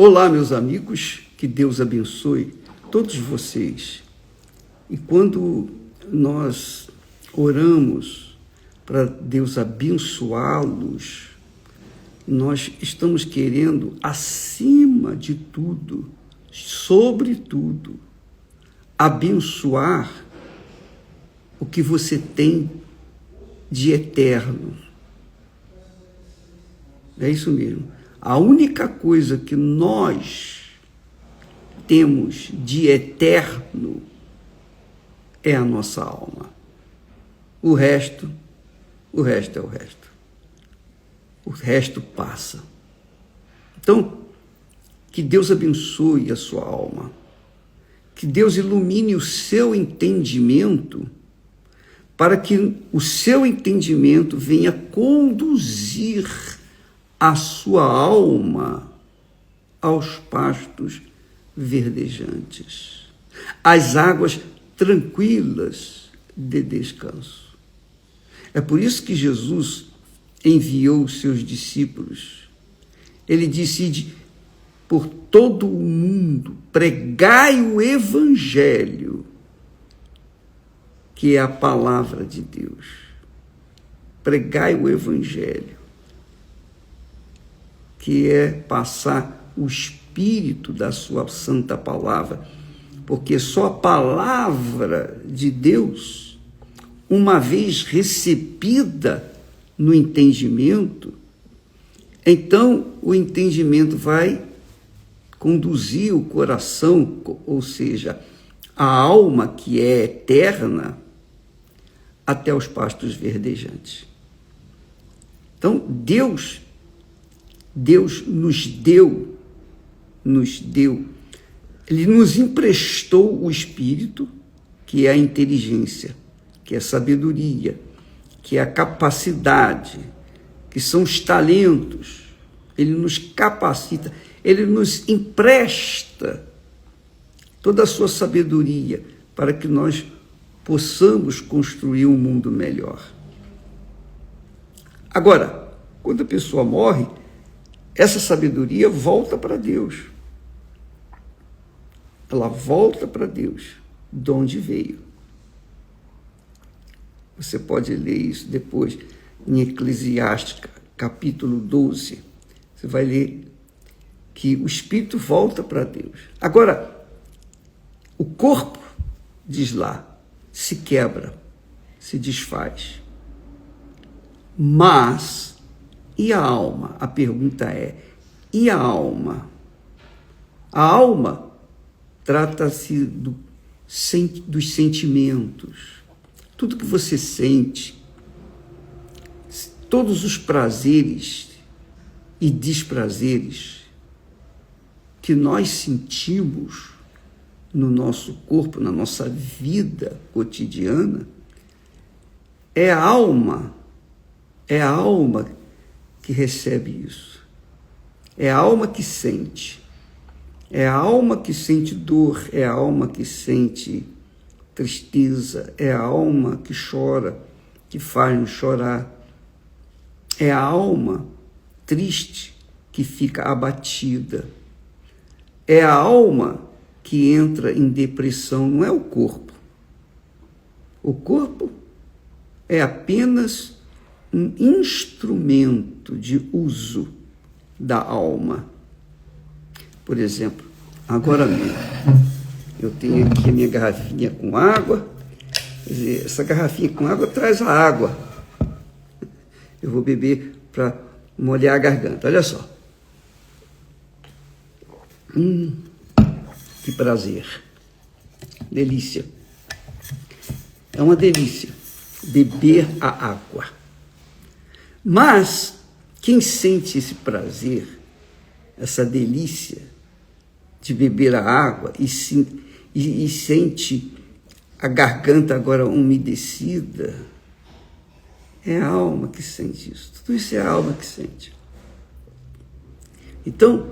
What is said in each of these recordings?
Olá, meus amigos, que Deus abençoe todos vocês. E quando nós oramos para Deus abençoá-los, nós estamos querendo, acima de tudo, sobretudo, abençoar o que você tem de eterno. É isso mesmo. A única coisa que nós temos de eterno é a nossa alma. O resto é o resto. O resto passa. Então, que Deus abençoe a sua alma. Que Deus ilumine o seu entendimento para que o seu entendimento venha conduzir a sua alma aos pastos verdejantes, às águas tranquilas de descanso. É por isso que Jesus enviou os seus discípulos. Ele disse: ide por todo o mundo, pregai o evangelho, que é a palavra de Deus. Pregai o evangelho, que é passar o espírito da sua santa palavra, porque só a palavra de Deus, uma vez recebida no entendimento, então o entendimento vai conduzir o coração, ou seja, a alma que é eterna, até os pastos verdejantes. Então, Deus nos deu, Ele nos emprestou o Espírito, que é a inteligência, que é a sabedoria, que é a capacidade, que são os talentos. Ele nos capacita, Ele nos empresta toda a sua sabedoria para que nós possamos construir um mundo melhor. Agora, quando a pessoa morre, essa sabedoria volta para Deus. Ela volta para Deus, de onde veio. Você pode ler isso depois em Eclesiastes, capítulo 12. Você vai ler que o espírito volta para Deus. Agora, o corpo, diz lá, se quebra, se desfaz. Mas, e a alma? A pergunta é, e a alma? A alma trata-se dos sentimentos. Tudo que você sente, todos os prazeres e desprazeres que nós sentimos no nosso corpo, na nossa vida cotidiana, é a alma que recebe isso. É a alma que sente. É a alma que sente dor, é a alma que sente tristeza, é a alma que chora, que faz-nos chorar. É a alma triste que fica abatida. É a alma que entra em depressão, não é o corpo. O corpo é apenas um instrumento de uso da alma. Por exemplo, agora mesmo, eu tenho aqui a minha garrafinha com água. Quer dizer, essa garrafinha com água traz a água. Eu vou beber para molhar a garganta. Olha só. Que prazer. Delícia. É uma delícia beber a água. Mas quem sente esse prazer, essa delícia de beber a água e sente a garganta agora umedecida, é a alma que sente isso. Tudo isso é a alma que sente. Então,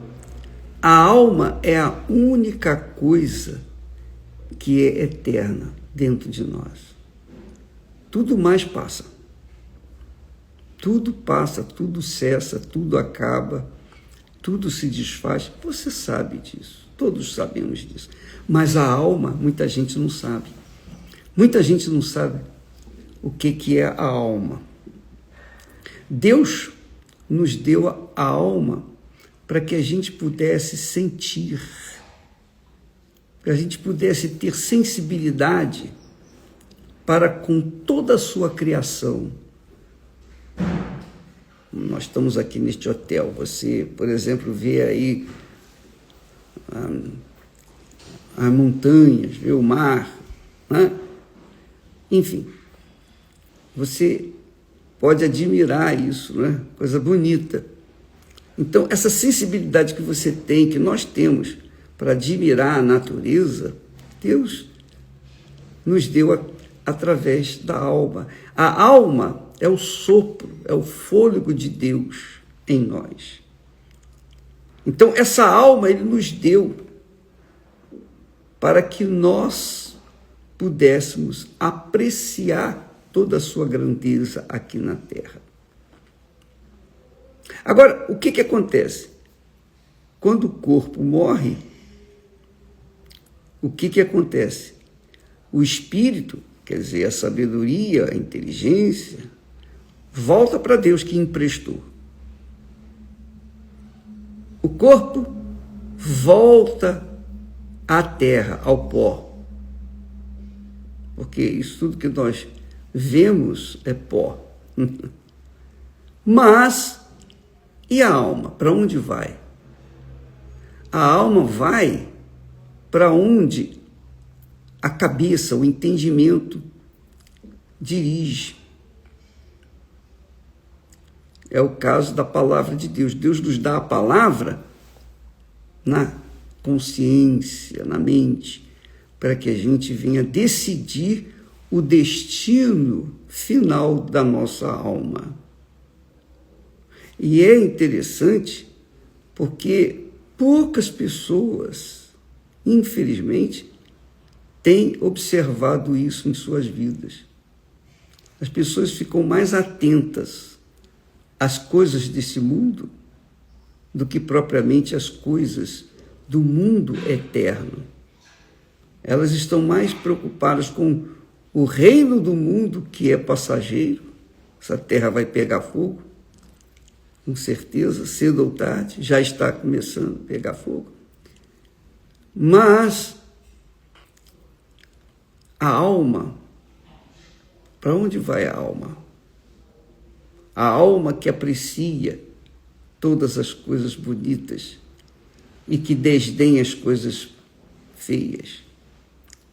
a alma é a única coisa que é eterna dentro de nós. Tudo mais passa. Tudo passa, tudo cessa, tudo acaba. tudo se desfaz. Você sabe disso, todos sabemos disso. Mas a alma, muita gente não sabe. Muita gente não sabe o que é a alma. Deus nos deu a alma para que a gente pudesse sentir, para a gente pudesse ter sensibilidade para com toda a sua criação. Nós estamos aqui neste hotel, você, por exemplo, vê aí as montanhas, vê o mar, né? Enfim, você pode admirar isso, né? Coisa bonita. Então, essa sensibilidade que você tem, que nós temos para admirar a natureza, Deus nos deu através da alma. A alma é o sopro, é o fôlego de Deus em nós. Então, essa alma Ele nos deu para que nós pudéssemos apreciar toda a sua grandeza aqui na Terra. Agora, o que acontece? Quando o corpo morre, o que acontece? O espírito, quer dizer, a sabedoria, a inteligência, volta para Deus que emprestou. O corpo volta à terra, ao pó. Porque isso tudo que nós vemos é pó. Mas, e a alma? Para onde vai? A alma vai para onde a cabeça, o entendimento dirige. É o caso da palavra de Deus. Deus nos dá a palavra na consciência, na mente, para que a gente venha decidir o destino final da nossa alma. E é interessante porque poucas pessoas, infelizmente, têm observado isso em suas vidas. As pessoas ficam mais atentas às coisas desse mundo do que propriamente às coisas do mundo eterno. Elas estão mais preocupadas com o reino do mundo, que é passageiro. Essa terra vai pegar fogo, com certeza, cedo ou tarde, já está começando a pegar fogo. Mas a alma, para onde vai a alma? A alma que aprecia todas as coisas bonitas e que desdenha as coisas feias.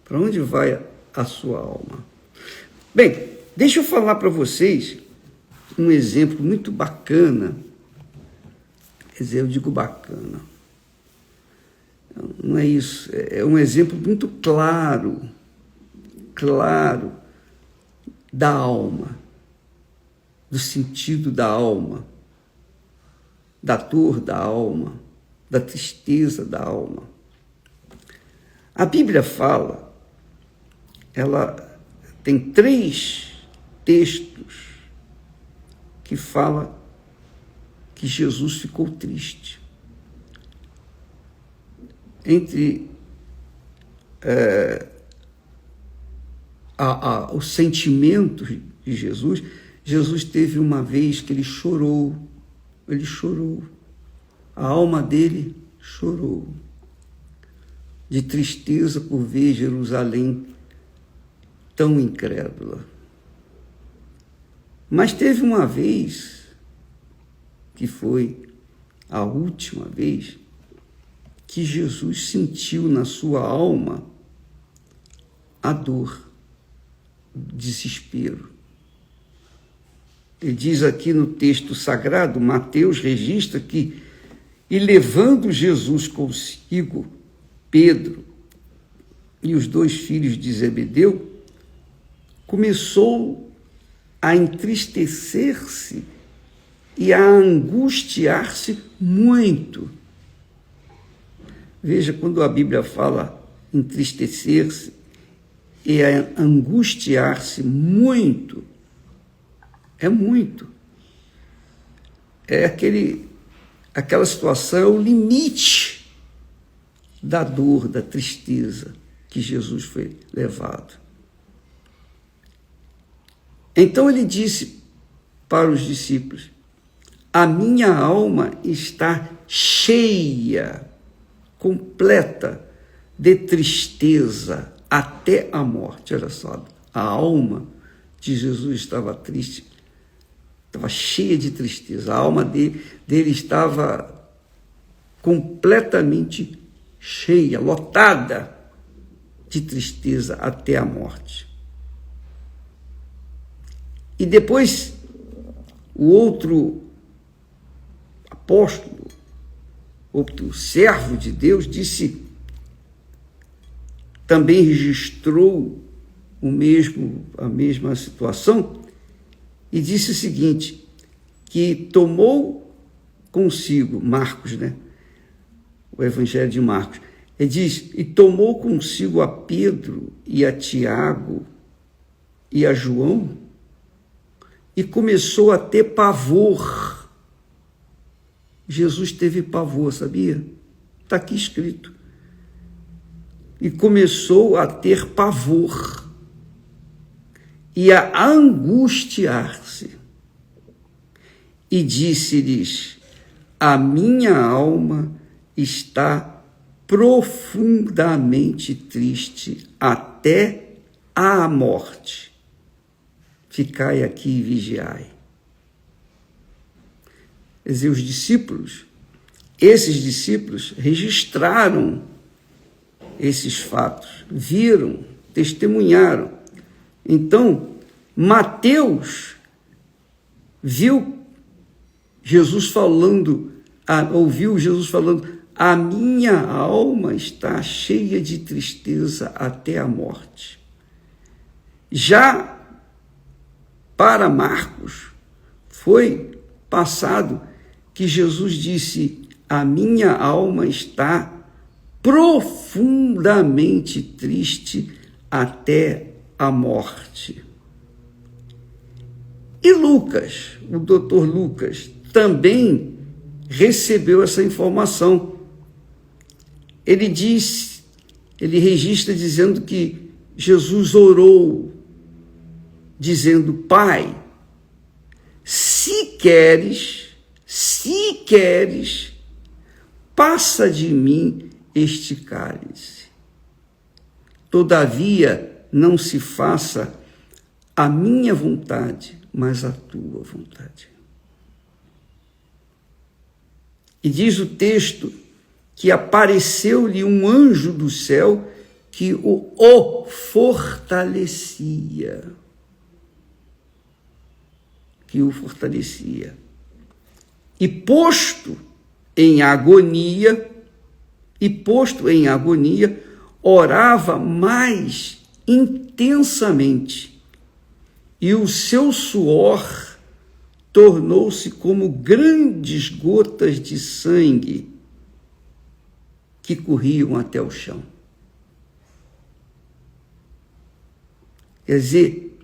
Para onde vai a sua alma? Bem, deixa eu falar para vocês um exemplo muito bacana. Quer dizer, eu digo bacana. Não é isso. É um exemplo muito claro da alma, do sentido da alma, da dor da alma, da tristeza da alma. A Bíblia fala, ela tem 3 textos que fala que Jesus ficou triste. Entre os sentimentos de Jesus, Jesus teve uma vez que ele chorou. A alma dele chorou de tristeza por ver Jerusalém tão incrédula. Mas teve uma vez, que foi a última vez, que Jesus sentiu na sua alma a dor, o desespero. Ele diz aqui no texto sagrado, Mateus registra que, e levando Jesus consigo Pedro e os 2 filhos de Zebedeu, começou a entristecer-se e a angustiar-se muito. Veja, quando a Bíblia fala entristecer-se e a angustiar-se muito, é muito. É aquela situação é o limite da dor, da tristeza que Jesus foi levado. Então ele disse para os discípulos: a minha alma está cheia, completa de tristeza até a morte. Olha só, a alma de Jesus estava triste, estava cheia de tristeza. A alma dele estava completamente cheia, lotada de tristeza até a morte. E depois, o outro apóstolo, outro servo de Deus, também registrou a mesma situação e disse o seguinte, que tomou consigo, Marcos, o Evangelho de Marcos, ele diz, e tomou consigo a Pedro e a Tiago e a João e começou a ter pavor. Jesus teve pavor, sabia? Está aqui escrito. E começou a ter pavor e a angustiar-se. E disse-lhes, a minha alma está profundamente triste até à morte. Ficai aqui e vigiai. Quer dizer, esses discípulos registraram esses fatos, viram, testemunharam. Então, Mateus ouviu Jesus falando, a minha alma está cheia de tristeza até a morte. Já para Marcos, foi passado que Jesus disse, a minha alma está profundamente triste até a morte. E Lucas, o doutor Lucas, também recebeu essa informação. Ele registra dizendo que Jesus orou, dizendo, Pai, se queres, passa de mim este cálice. Todavia, não se faça a minha vontade, mas a tua vontade. E diz o texto que apareceu-lhe um anjo do céu que o fortalecia. E posto em agonia, orava mais intensamente, e o seu suor tornou-se como grandes gotas de sangue que corriam até o chão. Quer dizer,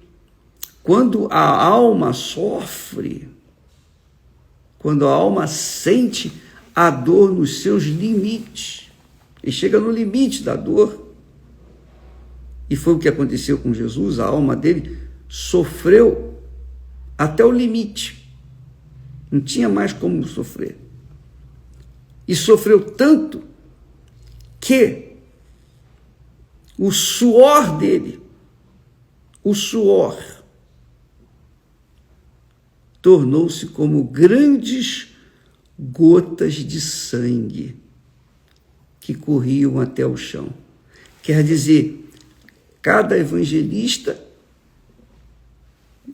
quando a alma sofre, quando a alma sente a dor nos seus limites, e chega no limite da dor, e foi o que aconteceu com Jesus, a alma dele sofreu até o limite, não tinha mais como sofrer, e sofreu tanto que o suor dele, tornou-se como grandes gotas de sangue que corriam até o chão. Quer dizer, cada evangelista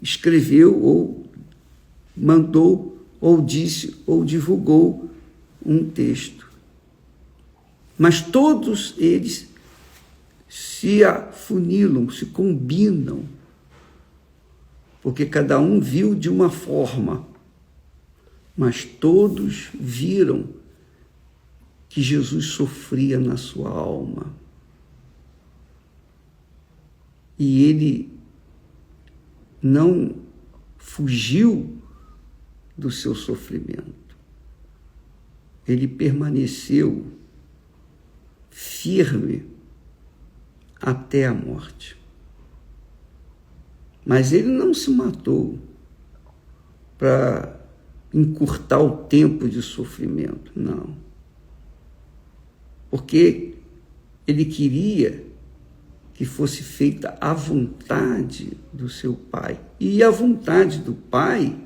escreveu ou mandou ou disse ou divulgou um texto. Mas todos eles se afunilam, se combinam, porque cada um viu de uma forma, mas todos viram que Jesus sofria na sua alma. E ele não fugiu do seu sofrimento. ele permaneceu firme até a morte. Mas ele não se matou para encurtar o tempo de sofrimento, não. Porque ele queria que fosse feita a vontade do seu Pai. E a vontade do Pai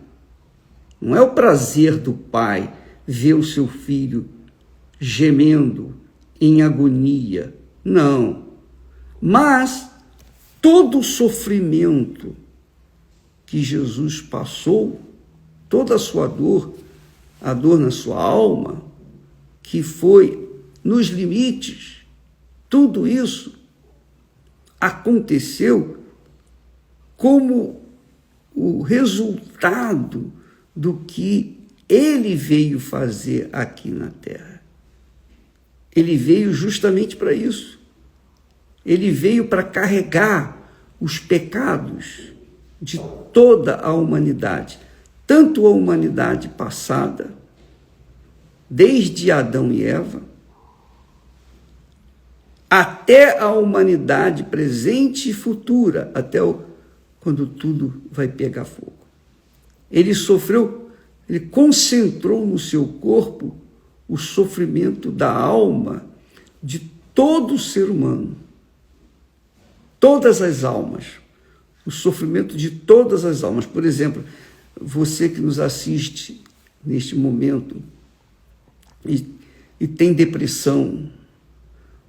não é o prazer do Pai ver o seu filho gemendo em agonia, não. Mas todo o sofrimento que Jesus passou, toda a sua dor, a dor na sua alma, que foi nos limites, tudo isso aconteceu como o resultado do que ele veio fazer aqui na Terra. Ele veio justamente para isso. Ele veio para carregar os pecados de toda a humanidade, tanto a humanidade passada, desde Adão e Eva, até a humanidade presente e futura, quando tudo vai pegar fogo. Ele sofreu, ele concentrou no seu corpo o sofrimento da alma de todo ser humano. Todas as almas. O sofrimento de todas as almas. Por exemplo, você que nos assiste neste momento e tem depressão,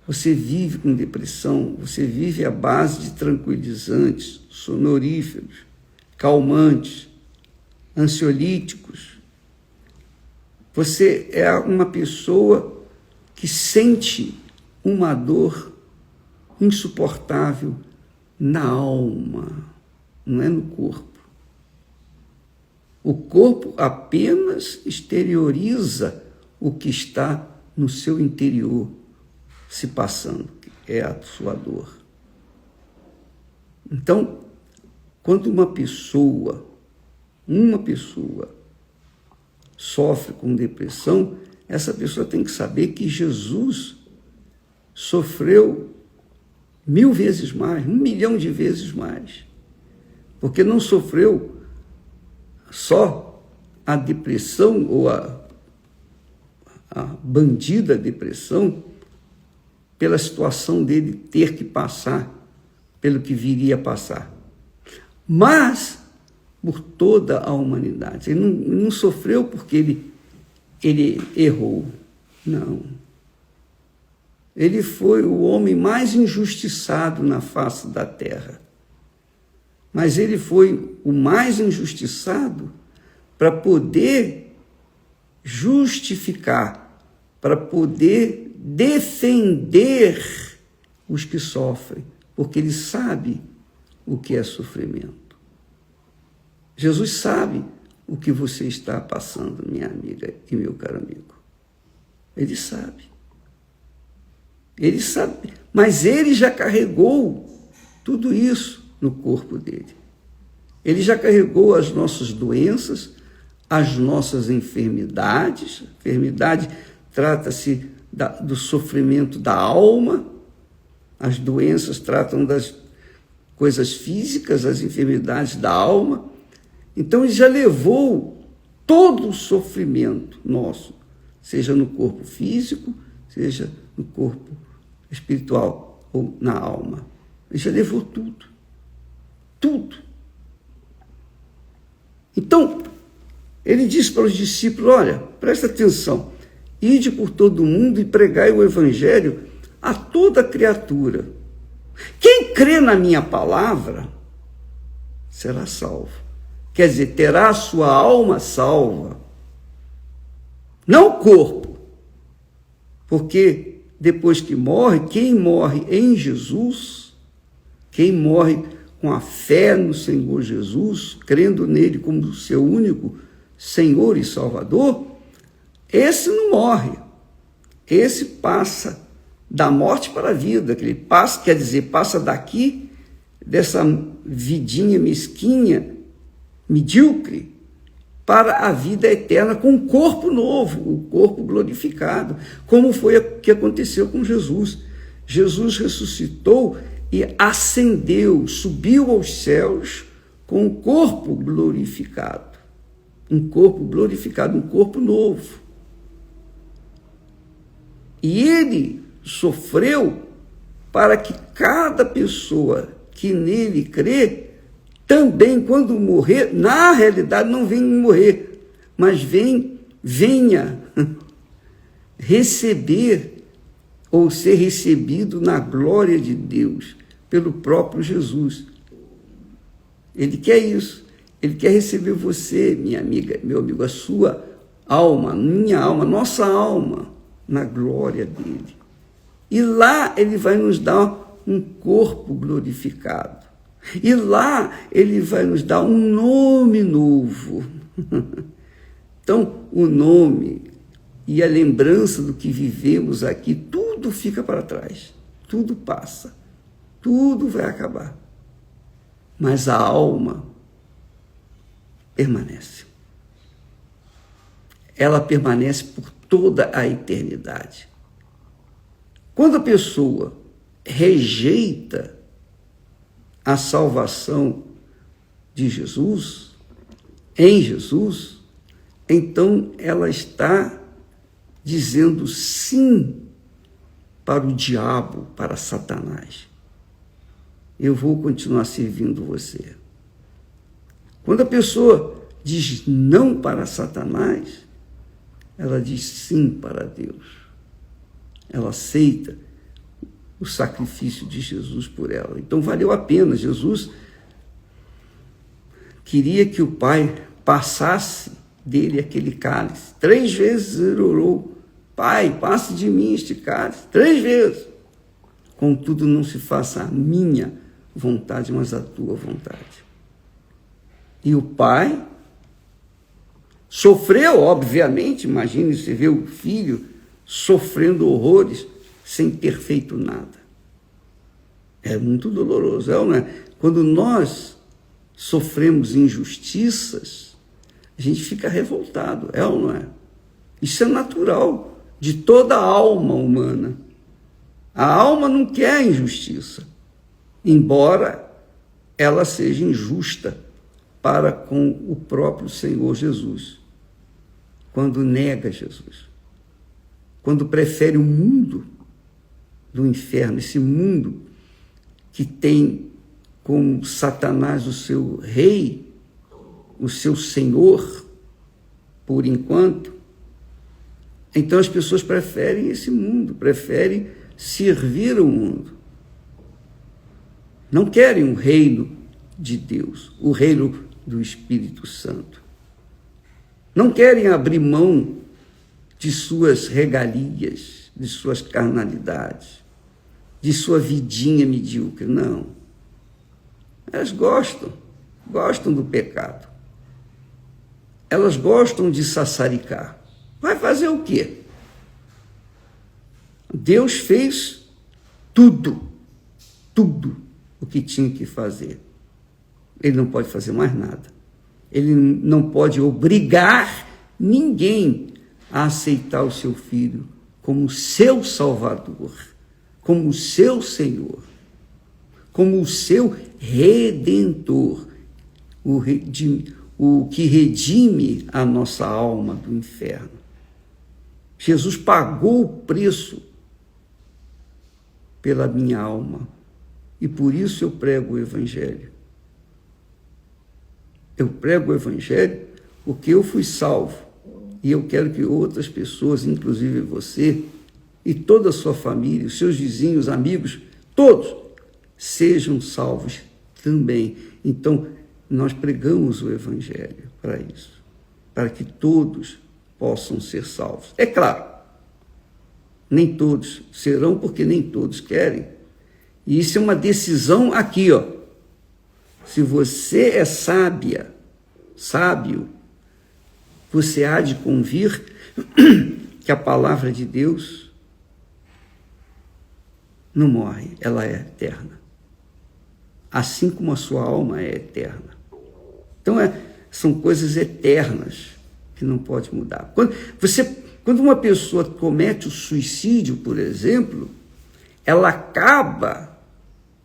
você vive com depressão, você vive à base de tranquilizantes, sonoríferos, calmantes, ansiolíticos. Você é uma pessoa que sente uma dor insuportável na alma, não é no corpo. O corpo apenas exterioriza o que está no seu interior se passando, que é a sua dor. Então, quando uma pessoa sofre com depressão, essa pessoa tem que saber que Jesus sofreu 1000 vezes mais, 1 milhão de vezes mais, porque não sofreu só a depressão ou a bandida depressão pela situação dele ter que passar pelo que viria a passar, mas por toda a humanidade. Ele não sofreu porque ele errou, não. Ele foi o homem mais injustiçado na face da terra. Mas ele foi o mais injustiçado para poder justificar, para poder defender os que sofrem, porque ele sabe o que é sofrimento. Jesus sabe o que você está passando, minha amiga e meu caro amigo. Ele sabe. Ele sabe, mas ele já carregou tudo isso no corpo dele. Ele já carregou as nossas doenças, as nossas enfermidades. Enfermidade trata-se do sofrimento da alma, as doenças tratam das coisas físicas, as enfermidades da alma. Então, ele já levou todo o sofrimento nosso, seja no corpo físico, seja no corpo espiritual ou na alma. Ele já levou tudo. Tudo. Então, ele disse para os discípulos, olha, presta atenção, ide por todo o mundo e pregai o evangelho a toda criatura. Quem crê na minha palavra será salvo. Quer dizer, terá a sua alma salva. Não o corpo. Porque depois que morre, quem morre em Jesus, quem morre com a fé no Senhor Jesus, crendo nele como seu único Senhor e Salvador, esse não morre. Esse passa da morte para a vida. Que ele passa, quer dizer, passa daqui, dessa vidinha mesquinha, medíocre, para a vida eterna com um corpo novo, o corpo glorificado, como foi o que aconteceu com Jesus. Jesus ressuscitou e ascendeu, subiu aos céus com o corpo glorificado. Um corpo glorificado, um corpo novo. E ele sofreu para que cada pessoa que nele crê, também quando morrer, na realidade não vem morrer, mas venha receber ou ser recebido na glória de Deus pelo próprio Jesus. Ele quer isso. Ele quer receber você, minha amiga, meu amigo, a sua alma, minha alma, nossa alma, na glória dele. E lá ele vai nos dar um corpo glorificado. E lá ele vai nos dar um nome novo. Então, o nome e a lembrança do que vivemos aqui, tudo fica para trás. Tudo passa. Tudo vai acabar. Mas a alma permanece. Ela permanece por toda a eternidade. Quando a pessoa rejeita a salvação de Jesus, em Jesus, então ela está dizendo sim para o diabo, para Satanás. Eu vou continuar servindo você. Quando a pessoa diz não para Satanás, ela diz sim para Deus. Ela aceita o sacrifício de Jesus por ela. Então valeu a pena. Jesus queria que o Pai passasse dele aquele cálice. 3 vezes ele orou: Pai, passe de mim este cálice. 3 vezes. Contudo, não se faça a minha vontade, mas a tua vontade. E o Pai sofreu, obviamente. Imagine você ver o filho sofrendo horrores sem ter feito nada. É muito doloroso, não é? Quando nós sofremos injustiças, a gente fica revoltado, ou não é? Isso é natural de toda a alma humana. A alma não quer injustiça, embora ela seja injusta para com o próprio Senhor Jesus, quando nega Jesus. Quando prefere o mundo do inferno, esse mundo que tem como Satanás o seu rei, o seu senhor, por enquanto, então as pessoas preferem esse mundo, preferem servir o mundo. Não querem o reino de Deus, o reino do Espírito Santo. Não querem abrir mão de suas regalias, de suas carnalidades, de sua vidinha medíocre. Não. Elas gostam do pecado. Elas gostam de sassaricar. Vai fazer o quê? Deus fez tudo o que tinha que fazer. Ele não pode fazer mais nada. Ele não pode obrigar ninguém a aceitar o seu filho como seu Salvador, como o seu Senhor, como o seu Redentor, o que redime a nossa alma do inferno. Jesus pagou o preço pela minha alma, e por isso eu prego o Evangelho. Eu prego o Evangelho porque eu fui salvo. E eu quero que outras pessoas, inclusive você, e toda a sua família, os seus vizinhos, amigos, todos, sejam salvos também. Então, nós pregamos o Evangelho para isso, para que todos possam ser salvos. É claro, nem todos serão, porque nem todos querem. E isso é uma decisão aqui, ó. Se você é sábio, você há de convir que a palavra de Deus não morre, ela é eterna. Assim como a sua alma é eterna. Então, são coisas eternas que não pode mudar. Quando uma pessoa comete o suicídio, por exemplo, ela acaba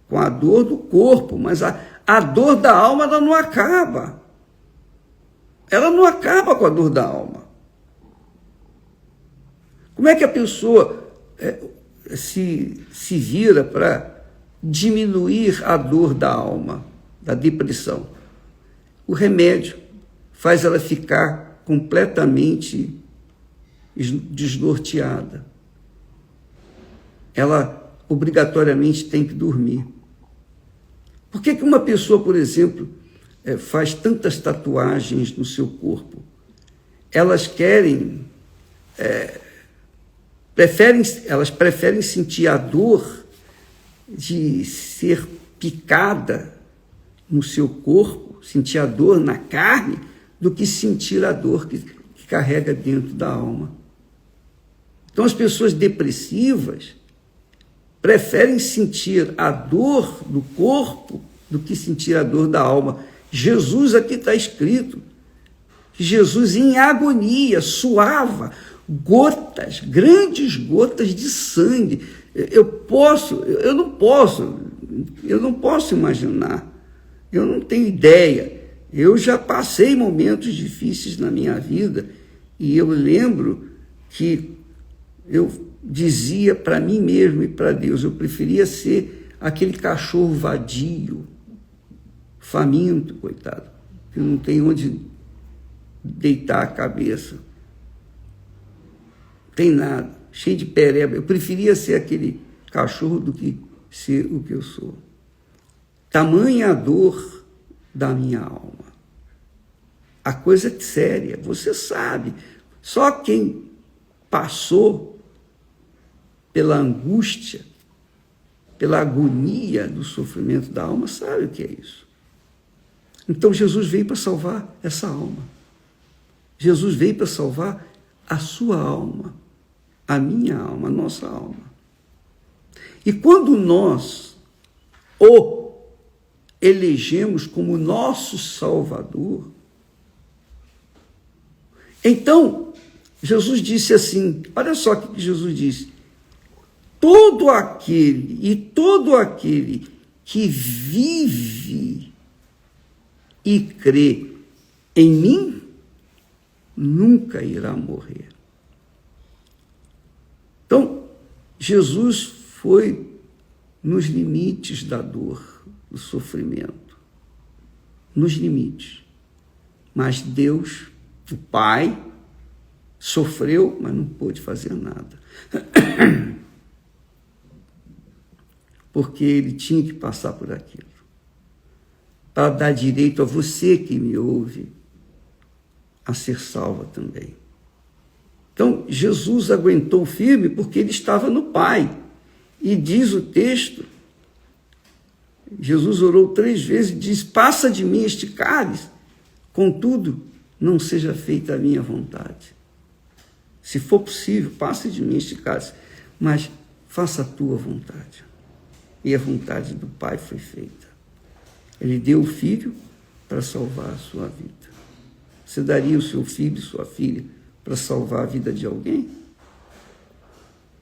com a dor do corpo, mas a dor da alma ela não acaba. Ela não acaba com a dor da alma. Como é que a pessoa se vira para diminuir a dor da alma, da depressão? O remédio faz ela ficar completamente desnorteada. Ela obrigatoriamente tem que dormir. Por que uma pessoa, por exemplo, faz tantas tatuagens no seu corpo? Elas preferem sentir a dor de ser picada no seu corpo, sentir a dor na carne, do que sentir a dor que carrega dentro da alma. Então, as pessoas depressivas preferem sentir a dor do corpo do que sentir a dor da alma. Jesus, aqui está escrito, que Jesus em agonia suava gotas, grandes gotas de sangue. Eu não posso imaginar, eu não tenho ideia. Eu já passei momentos difíceis na minha vida e eu lembro que eu dizia para mim mesmo e para Deus, eu preferia ser aquele cachorro vadio, faminto, coitado, que não tem onde deitar a cabeça. Tem nada, cheio de pereba. Eu preferia ser aquele cachorro do que ser o que eu sou. Tamanha a dor da minha alma. A coisa é séria, você sabe. Só quem passou pela angústia, pela agonia do sofrimento da alma, sabe o que é isso. Então Jesus veio para salvar essa alma. Jesus veio para salvar a sua alma, a minha alma, a nossa alma. E quando nós o elegemos como nosso Salvador, então Jesus disse assim, olha só o que Jesus disse: todo aquele que vive e crê em mim nunca irá morrer. Então, Jesus foi nos limites da dor, do sofrimento, nos limites. Mas Deus, o Pai, sofreu, mas não pôde fazer nada. Porque ele tinha que passar por aquilo, para dar direito a você que me ouve a ser salva também. Então, Jesus aguentou firme porque ele estava no Pai. E diz o texto, Jesus orou 3 vezes e diz: passa de mim este cálice, contudo, não seja feita a minha vontade. Se for possível, passe de mim este cálice, mas faça a tua vontade. E a vontade do Pai foi feita. Ele deu o Filho para salvar a sua vida. Você daria o seu filho e sua filha para salvar a vida de alguém?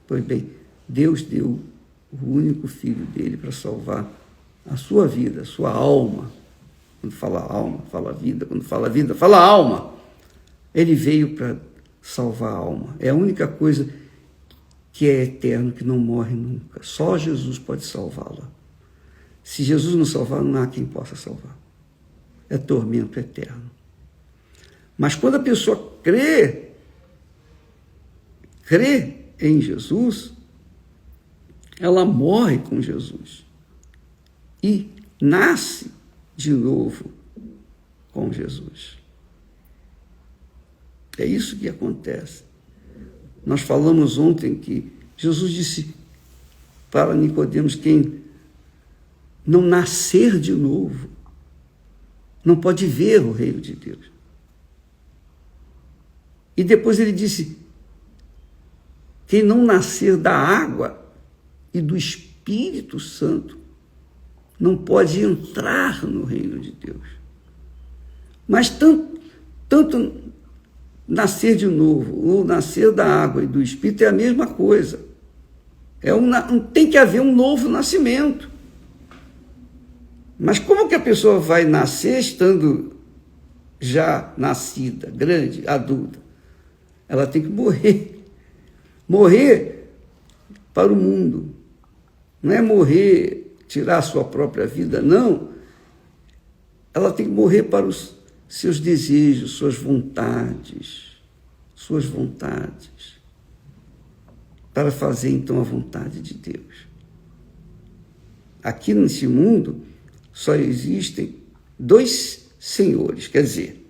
Pois bem, Deus deu o único Filho dele para salvar a sua vida, a sua alma. Quando fala alma, fala vida. Quando fala vida, fala alma. Ele veio para salvar a alma. É a única coisa que é eterno, que não morre nunca. Só Jesus pode salvá-la. Se Jesus não salvar, não há quem possa salvar. É tormento eterno. Mas quando a pessoa crê em Jesus, ela morre com Jesus e nasce de novo com Jesus. É isso que acontece. Nós falamos ontem que Jesus disse para Nicodemos: quem não nascer de novo não pode ver o reino de Deus. E depois ele disse: quem não nascer da água e do Espírito Santo não pode entrar no reino de Deus. Mas tanto nascer de novo, ou nascer da água e do Espírito é a mesma coisa. Tem que haver um novo nascimento. Mas como que a pessoa vai nascer estando já nascida, grande, adulta? Ela tem que morrer. Morrer para o mundo. Não é morrer, tirar a sua própria vida, não. Ela tem que morrer para os seus desejos, suas vontades. Para fazer, então, a vontade de Deus. Aqui nesse mundo, só existem dois senhores, quer dizer,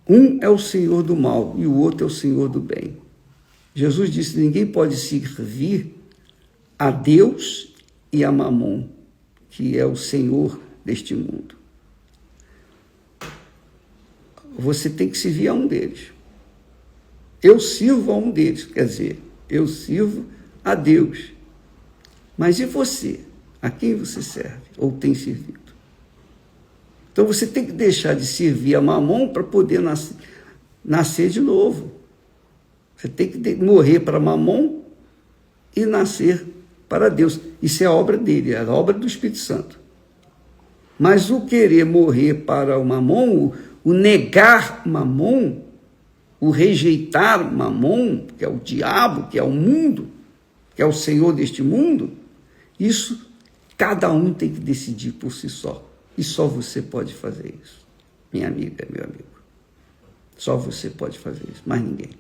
um é o senhor do mal e o outro é o senhor do bem. Jesus disse: ninguém pode servir a Deus e a Mamon, que é o senhor deste mundo. Você tem que servir a um deles. Eu sirvo a um deles, quer dizer, eu sirvo a Deus. Mas e você? A quem você serve ou tem servido? Então você tem que deixar de servir a Mamon para poder nascer de novo. Você tem que morrer para Mamon e nascer para Deus. Isso é a obra dele, é a obra do Espírito Santo. Mas o querer morrer para o Mamon, o negar Mamon, o rejeitar Mamon, que é o diabo, que é o mundo, que é o senhor deste mundo, isso cada um tem que decidir por si só. E só você pode fazer isso. Minha amiga, meu amigo. Só você pode fazer isso, mais ninguém.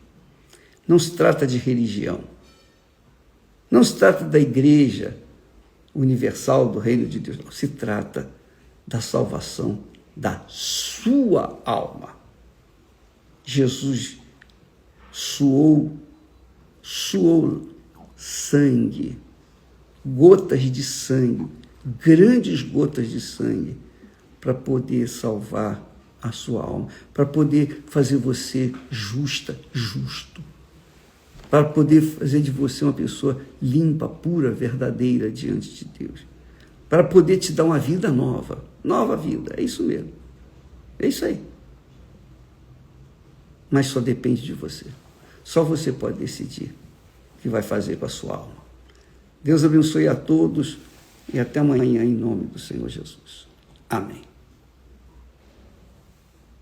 Não se trata de religião. Não se trata da igreja universal do reino de Deus. Não, se trata da salvação da sua alma. Jesus suou sangue, gotas de sangue, grandes gotas de sangue, para poder salvar a sua alma, para poder fazer você justo, para poder fazer de você uma pessoa limpa, pura, verdadeira diante de Deus, para poder te dar uma vida nova vida, é isso mesmo, é isso aí. Mas só depende de você. Só você pode decidir o que vai fazer com a sua alma. Deus abençoe a todos e até amanhã em nome do Senhor Jesus. Amém.